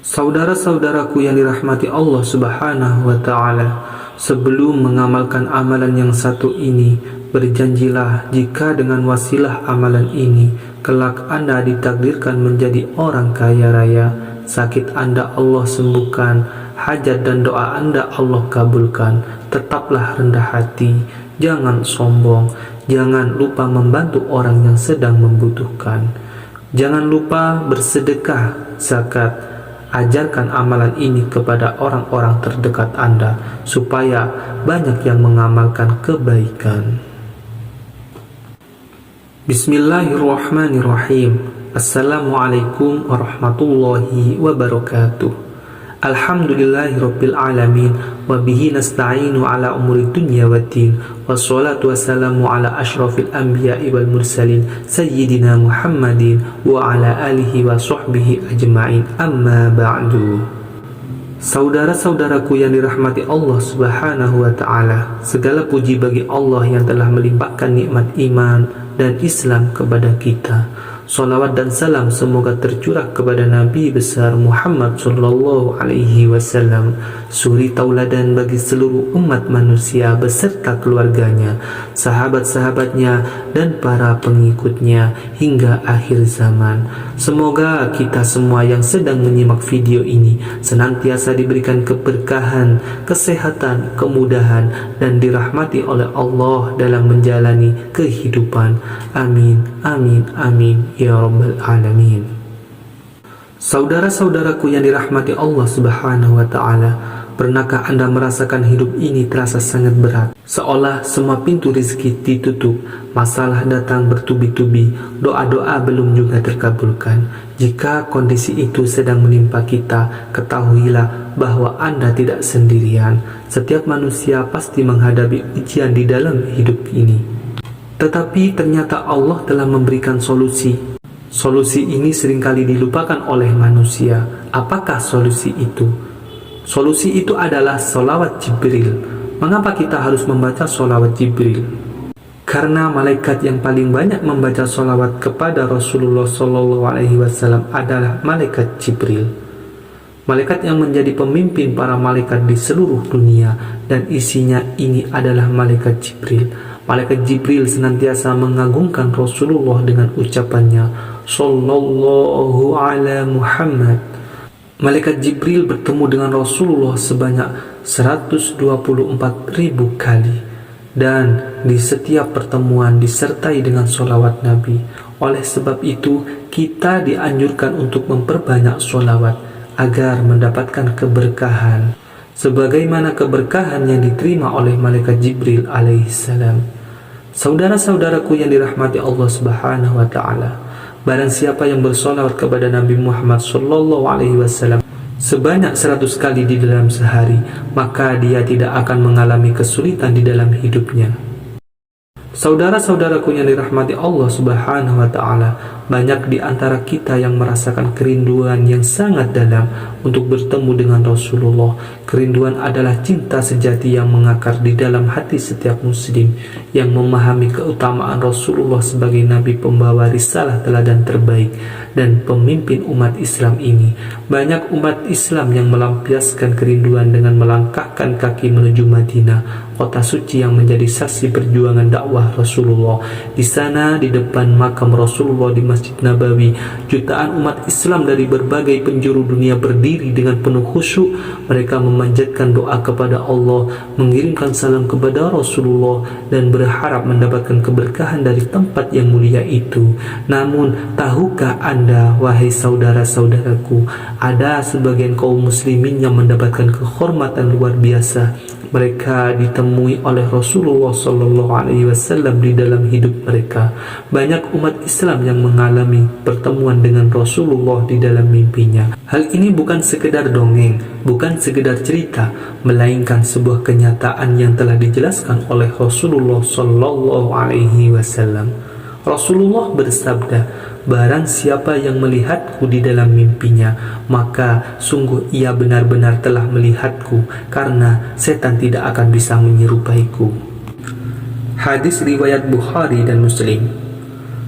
Saudara-saudaraku yang dirahmati Allah Subhanahu wa Ta'ala, sebelum mengamalkan amalan yang satu ini, berjanjilah jika dengan wasilah amalan ini kelak Anda ditakdirkan menjadi orang kaya raya, sakit Anda Allah sembuhkan, hajat dan doa Anda Allah kabulkan. Tetaplah rendah hati, jangan sombong, jangan lupa membantu orang yang sedang membutuhkan, jangan lupa bersedekah, zakat. Ajarkan amalan ini kepada orang-orang terdekat Anda supaya banyak yang mengamalkan kebaikan. Bismillahirrahmanirrahim. Assalamualaikum warahmatullahi wabarakatuh. Alhamdulillahirabbil alamin wa bihi nasta'inu ala umuri dunya waddin wassalatu wassalamu ala asyrafil anbiya'i wal mursalin sayyidina Muhammadin wa ala alihi wa sahbihi ajma'in, amma ba'du. Saudara-saudaraku yang dirahmati Allah Subhanahu wa Ta'ala, segala puji bagi Allah yang telah melimpahkan nikmat iman dan Islam kepada kita. Salawat dan salam semoga tercurah kepada Nabi besar Muhammad sallallahu alaihi wasallam, suri tauladan bagi seluruh umat manusia beserta keluarganya, sahabat-sahabatnya dan para pengikutnya hingga akhir zaman. Semoga kita semua yang sedang menyimak video ini senantiasa diberikan keberkahan, kesehatan, kemudahan dan dirahmati oleh Allah dalam menjalani kehidupan. Amin, amin, amin ya rabbal alamin. Saudara-saudaraku yang dirahmati Allah Subhanahu wa Ta'ala, pernahkah Anda merasakan hidup ini terasa sangat berat, seolah semua pintu rezeki ditutup, masalah datang bertubi-tubi, doa-doa belum juga terkabulkan? Jika kondisi itu sedang menimpa kita, ketahuilah bahwa Anda tidak sendirian. Setiap manusia pasti menghadapi ujian di dalam hidup ini, tetapi ternyata Allah telah memberikan solusi. Solusi ini seringkali dilupakan oleh manusia. Apakah solusi itu? Solusi itu adalah sholawat Jibril. Mengapa kita harus membaca sholawat Jibril? Karena malaikat yang paling banyak membaca sholawat kepada Rasulullah SAW adalah malaikat Jibril. Malaikat yang menjadi pemimpin para malaikat di seluruh dunia, dan isinya ini adalah malaikat Jibril. Malaikat Jibril senantiasa mengagungkan Rasulullah dengan ucapannya, Sallallahu ala Muhammad. Malaikat Jibril bertemu dengan Rasulullah sebanyak 124.000 kali, dan di setiap pertemuan disertai dengan sholawat Nabi. Oleh sebab itu, kita dianjurkan untuk memperbanyak sholawat agar mendapatkan keberkahan, sebagaimana keberkahan yang diterima oleh malaikat Jibril alaihissalam. Saudara-saudaraku yang dirahmati Allah Subhanahu wa Ta'ala, barang siapa yang bersolawat kepada Nabi Muhammad sallallahu alaihi wasallam sebanyak 100 kali di dalam sehari, maka dia tidak akan mengalami kesulitan di dalam hidupnya. Saudara-saudaraku yang dirahmati Allah Subhanahu wa Ta'ala, banyak di antara kita yang merasakan kerinduan yang sangat dalam untuk bertemu dengan Rasulullah. Kerinduan adalah cinta sejati yang mengakar di dalam hati setiap muslim yang memahami keutamaan Rasulullah sebagai Nabi pembawa risalah teladan terbaik dan pemimpin umat Islam ini. Banyak umat Islam yang melampiaskan kerinduan dengan melangkahkan kaki menuju Madinah, kota suci yang menjadi saksi perjuangan dakwah Rasulullah. Di sana, di depan makam Rasulullah di Masjid Nabawi, jutaan umat Islam dari berbagai penjuru dunia berdiri dengan penuh khusyuk. Mereka memanjatkan doa kepada Allah, mengirimkan salam kepada Rasulullah, dan berharap mendapatkan keberkahan dari tempat yang mulia itu. Namun, tahukah Anda, wahai saudara-saudaraku, ada sebagian kaum muslimin yang mendapatkan kehormatan luar biasa. Mereka ditemui oleh Rasulullah SAW di dalam hidup mereka. Banyak umat Islam yang mengalami pertemuan dengan Rasulullah di dalam mimpinya. Hal ini bukan sekedar dongeng, bukan sekedar cerita, melainkan sebuah kenyataan yang telah dijelaskan oleh Rasulullah SAW. Rasulullah bersabda, barang siapa yang melihatku di dalam mimpinya, maka sungguh ia benar-benar telah melihatku, karena setan tidak akan bisa menyerupaiku. Hadis riwayat Bukhari dan Muslim.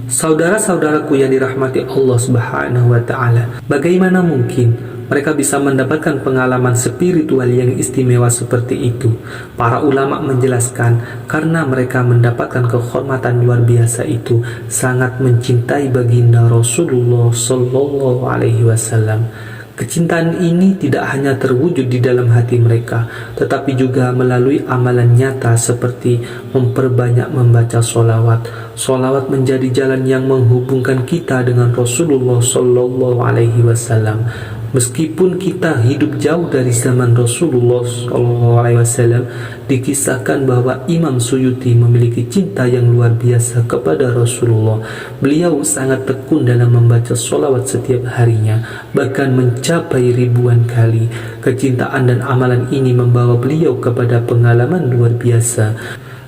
Saudara-saudaraku yang dirahmati Allah Subhanahu wa Ta'ala, bagaimana mungkin mereka bisa mendapatkan pengalaman spiritual yang istimewa seperti itu. Para ulama menjelaskan karena mereka mendapatkan kehormatan luar biasa itu, sangat mencintai baginda Rasulullah Sallallahu Alaihi Wasallam. Kecintaan ini tidak hanya terwujud di dalam hati mereka, tetapi juga melalui amalan nyata seperti memperbanyak membaca sholawat. Sholawat menjadi jalan yang menghubungkan kita dengan Rasulullah Sallallahu Alaihi Wasallam. Meskipun kita hidup jauh dari zaman Rasulullah SAW, dikisahkan bahwa Imam Suyuti memiliki cinta yang luar biasa kepada Rasulullah. Beliau sangat tekun dalam membaca sholawat setiap harinya, bahkan mencapai ribuan kali. Kecintaan dan amalan ini membawa beliau kepada pengalaman luar biasa.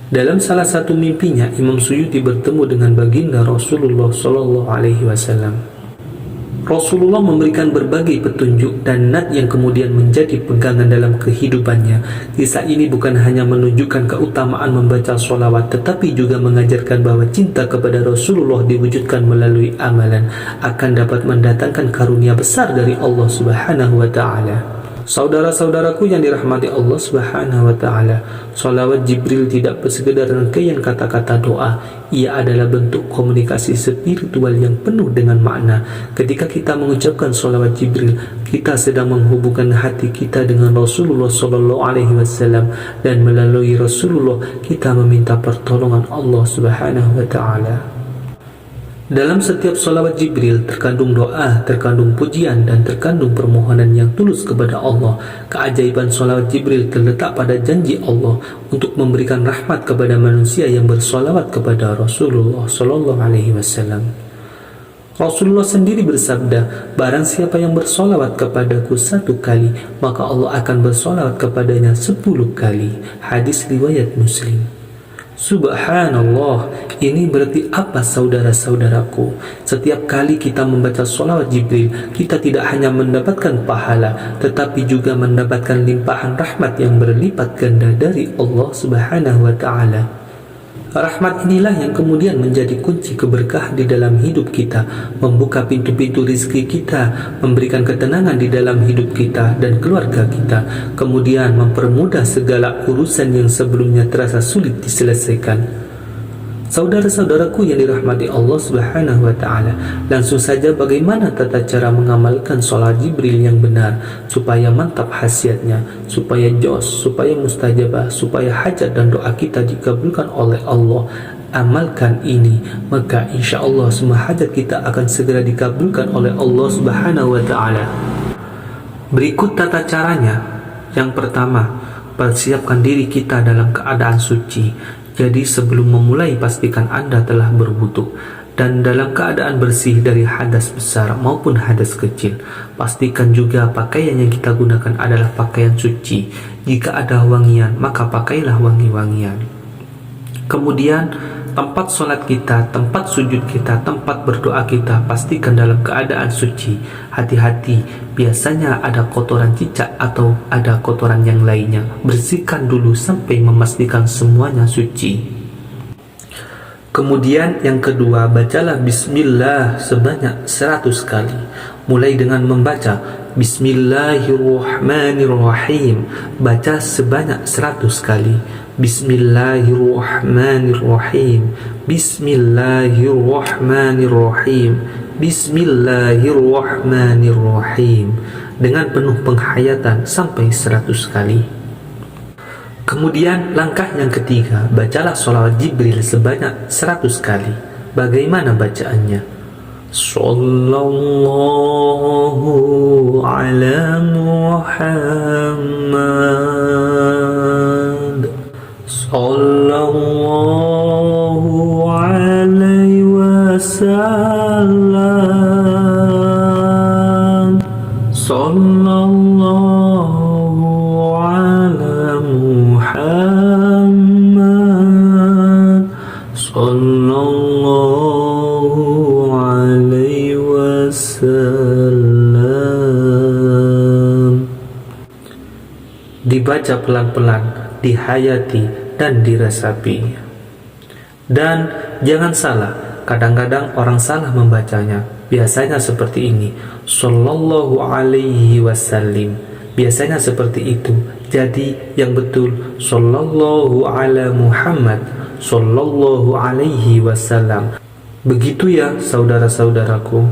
Dalam salah satu mimpinya, Imam Suyuti bertemu dengan baginda Rasulullah SAW. Rasulullah memberikan berbagai petunjuk dan nat yang kemudian menjadi pegangan dalam kehidupannya. Kisah ini bukan hanya menunjukkan keutamaan membaca sholawat, tetapi juga mengajarkan bahwa cinta kepada Rasulullah diwujudkan melalui amalan akan dapat mendatangkan karunia besar dari Allah Subhanahu wa Ta'ala. Saudara-saudaraku yang dirahmati Allah Subhanahu wa Ta'ala, sholawat Jibril tidak sekedar rangkaian kata-kata doa. Ia adalah bentuk komunikasi spiritual yang penuh dengan makna. Ketika kita mengucapkan sholawat Jibril, kita sedang menghubungkan hati kita dengan Rasulullah Sallallahu Alaihi Wasallam, dan melalui Rasulullah kita meminta pertolongan Allah Subhanahu wa Ta'ala. Dalam setiap sholawat Jibril terkandung doa, terkandung pujian, dan terkandung permohonan yang tulus kepada Allah. Keajaiban sholawat Jibril terletak pada janji Allah untuk memberikan rahmat kepada manusia yang bersholawat kepada Rasulullah Sallallahu Alaihi Wasallam. Rasulullah sendiri bersabda, barang siapa yang bersolawat kepadaku 1 kali, maka Allah akan bersolawat kepadanya 10 kali. Hadis riwayat Muslim. Subhanallah, ini berarti apa saudara-saudaraku? Setiap kali kita membaca sholawat Jibril, kita tidak hanya mendapatkan pahala, tetapi juga mendapatkan limpahan rahmat yang berlipat ganda dari Allah Subhanahu wa Ta'ala. Rahmat inilah yang kemudian menjadi kunci keberkahan di dalam hidup kita, membuka pintu-pintu rizki kita, memberikan ketenangan di dalam hidup kita dan keluarga kita, kemudian mempermudah segala urusan yang sebelumnya terasa sulit diselesaikan. Saudara-saudaraku yang dirahmati Allah Subhanahu wa Ta'ala, langsung saja bagaimana tata cara mengamalkan sholat Jibril yang benar supaya mantap khasiatnya, supaya jos, supaya mustajabah, supaya hajat dan doa kita dikabulkan oleh Allah. Amalkan ini, maka insya Allah semua hajat kita akan segera dikabulkan oleh Allah Subhanahu wa Ta'ala. Berikut tata caranya. Yang pertama, persiapkan diri kita dalam keadaan suci. Jadi sebelum memulai pastikan Anda telah berwudu dan dalam keadaan bersih dari hadas besar maupun hadas kecil. Pastikan juga pakaian yang kita gunakan adalah pakaian suci. Jika ada wangian, maka pakailah wangi-wangian. Kemudian tempat sholat kita, tempat sujud kita, tempat berdoa kita pastikan dalam keadaan suci. Hati-hati, biasanya ada kotoran cicak atau ada kotoran yang lainnya. Bersihkan dulu sampai memastikan semuanya suci. Kemudian yang kedua, bacalah Bismillah sebanyak 100 kali. Mulai dengan membaca Bismillahirrahmanirrahim. Baca sebanyak 100 kali. Bismillahirrahmanirrahim. Bismillahirrahmanirrahim. Bismillahirrahmanirrahim. Dengan penuh penghayatan sampai 100 kali. Kemudian langkah yang ketiga, bacalah sholawat Jibril sebanyak 100 kali. Bagaimana bacaannya? Sallallahu ala Muhammad. Sallallahu alaihi wasallam. Sallallahu ala Muhammad. Sallallahu alaihi wasallam. Dibaca pelan-pelan, dihayati dan diresapi. Dan jangan salah, kadang-kadang orang salah membacanya. biasanya seperti ini, sallallahu alaihi wasallim, biasanya seperti itu. Jadi yang betul sallallahu ala Muhammad sallallahu alaihi wasallam. Begitu ya saudara-saudaraku.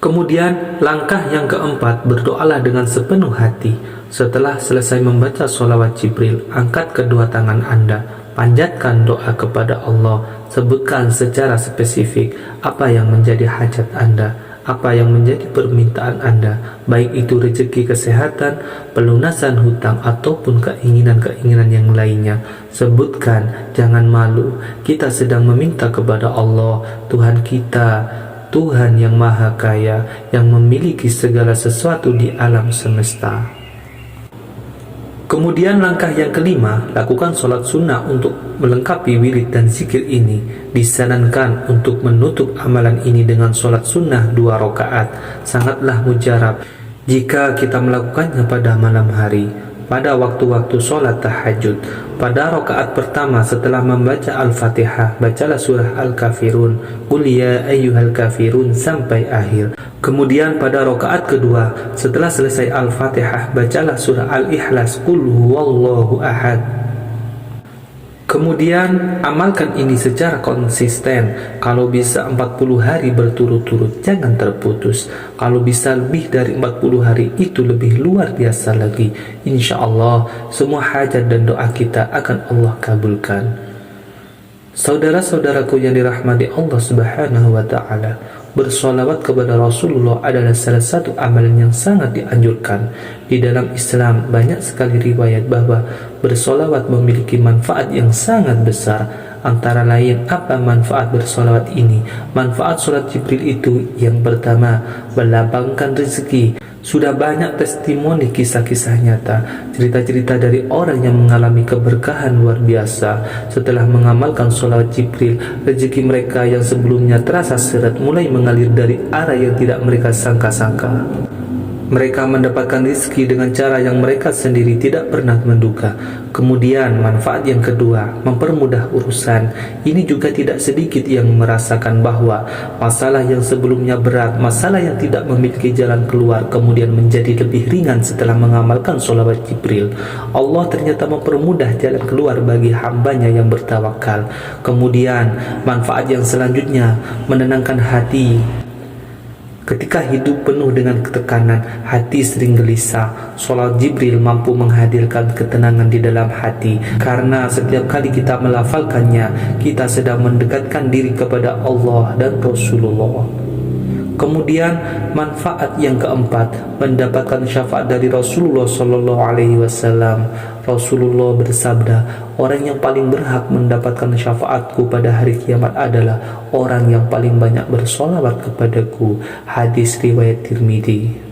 Kemudian langkah yang keempat, berdoalah dengan sepenuh hati. Setelah selesai membaca sholawat Jibril, angkat kedua tangan Anda, panjatkan doa kepada Allah, sebutkan secara spesifik apa yang menjadi hajat Anda, apa yang menjadi permintaan Anda, baik itu rezeki, kesehatan, pelunasan hutang, ataupun keinginan-keinginan yang lainnya. Sebutkan, jangan malu. Kita sedang meminta kepada Allah, Tuhan kita, Tuhan yang Maha Kaya, yang memiliki segala sesuatu di alam semesta. Kemudian langkah yang kelima, lakukan sholat sunnah untuk melengkapi wirid dan zikir ini. Disarankan untuk menutup amalan ini dengan sholat sunnah 2 rakaat. Sangatlah mujarab jika kita melakukannya pada malam hari, pada waktu-waktu sholat tahajud. Pada rakaat pertama setelah membaca Al-Fatihah, bacalah surah Al-Kafirun, Qul ya ayyuhal kafirun, sampai akhir. Kemudian pada rakaat kedua setelah selesai Al-Fatihah, bacalah surah Al-Ikhlas, Qul huwallahu ahad. Kemudian amalkan ini secara konsisten. Kalau bisa 40 hari berturut-turut, jangan terputus. Kalau bisa lebih dari 40 hari, itu lebih luar biasa lagi. Insya Allah semua hajat dan doa kita akan Allah kabulkan. Saudara-saudaraku yang dirahmati Allah Subhanahu wa Ta'ala, bersolawat kepada Rasulullah adalah salah satu amalan yang sangat dianjurkan. Di dalam Islam banyak sekali riwayat bahwa bersolawat memiliki manfaat yang sangat besar. Antara lain, apa manfaat bersolawat ini? Manfaat sholat Jibril itu yang pertama, melambangkan rezeki. Sudah banyak testimoni, kisah-kisah nyata, cerita-cerita dari orang yang mengalami keberkahan luar biasa. Setelah mengamalkan sholawat Jibril, rezeki mereka yang sebelumnya terasa seret mulai mengalir dari arah yang tidak mereka sangka-sangka. Mereka mendapatkan rezeki dengan cara yang mereka sendiri tidak pernah menduga. Kemudian manfaat yang kedua, mempermudah urusan. Ini juga tidak sedikit yang merasakan bahwa masalah yang sebelumnya berat, masalah yang tidak memiliki jalan keluar, kemudian menjadi lebih ringan setelah mengamalkan sholawat Jibril. Allah ternyata mempermudah jalan keluar bagi hambanya yang bertawakal. Kemudian manfaat yang selanjutnya, menenangkan hati. Ketika hidup penuh dengan ketekanan, hati sering gelisah. Sholat Jibril mampu menghadirkan ketenangan di dalam hati, karena setiap kali kita melafalkannya, kita sedang mendekatkan diri kepada Allah dan Rasulullah. Kemudian manfaat yang keempat, mendapatkan syafaat dari Rasulullah Sallallahu Alaihi Wasallam. Rasulullah bersabda, orang yang paling berhak mendapatkan syafaatku pada hari kiamat adalah orang yang paling banyak bersolawat kepadaku. Hadis riwayat Tirmidzi.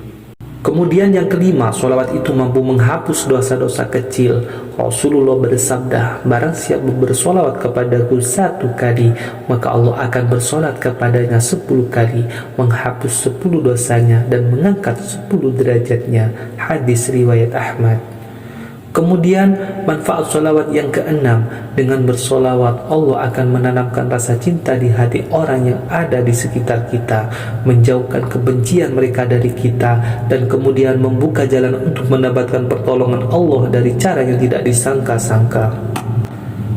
Kemudian yang kelima, sholawat itu mampu menghapus dosa-dosa kecil. Rasulullah bersabda, barang siapa bersolawat kepadaku 1 kali, maka Allah akan bersolat kepadanya 10 kali, menghapus 10 dosanya dan mengangkat 10 derajatnya. Hadis riwayat Ahmad. Kemudian manfaat sholawat yang keenam, dengan bersolawat Allah akan menanamkan rasa cinta di hati orang yang ada di sekitar kita, menjauhkan kebencian mereka dari kita, dan kemudian membuka jalan untuk mendapatkan pertolongan Allah dari cara yang tidak disangka-sangka.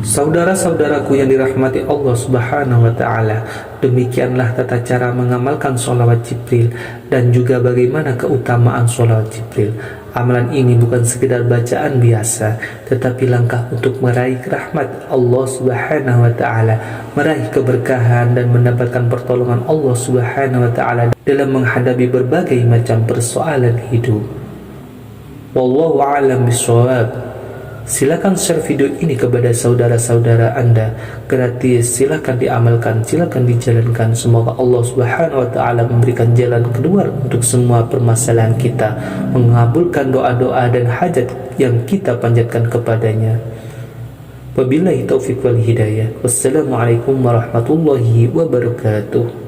Saudara-saudaraku yang dirahmati Allah Subhanahu wa Ta'ala, demikianlah tata cara mengamalkan sholawat Jibril dan juga bagaimana keutamaan sholawat Jibril. Amalan ini bukan sekedar bacaan biasa, tetapi langkah untuk meraih rahmat Allah Subhanahu wa Ta'ala, meraih keberkahan dan mendapatkan pertolongan Allah Subhanahu wa Ta'ala dalam menghadapi berbagai macam persoalan hidup. Wallahu a'lam bishawab. Silakan share video ini kepada saudara-saudara Anda. Gratis, silakan diamalkan, silakan dijalankan. Semoga Allah Subhanahu wa Ta'ala memberikan jalan keluar untuk semua permasalahan kita, mengabulkan doa-doa dan hajat yang kita panjatkan kepadanya. Wabillahi taufiq wal hidayah. Wassalamualaikum warahmatullahi wabarakatuh.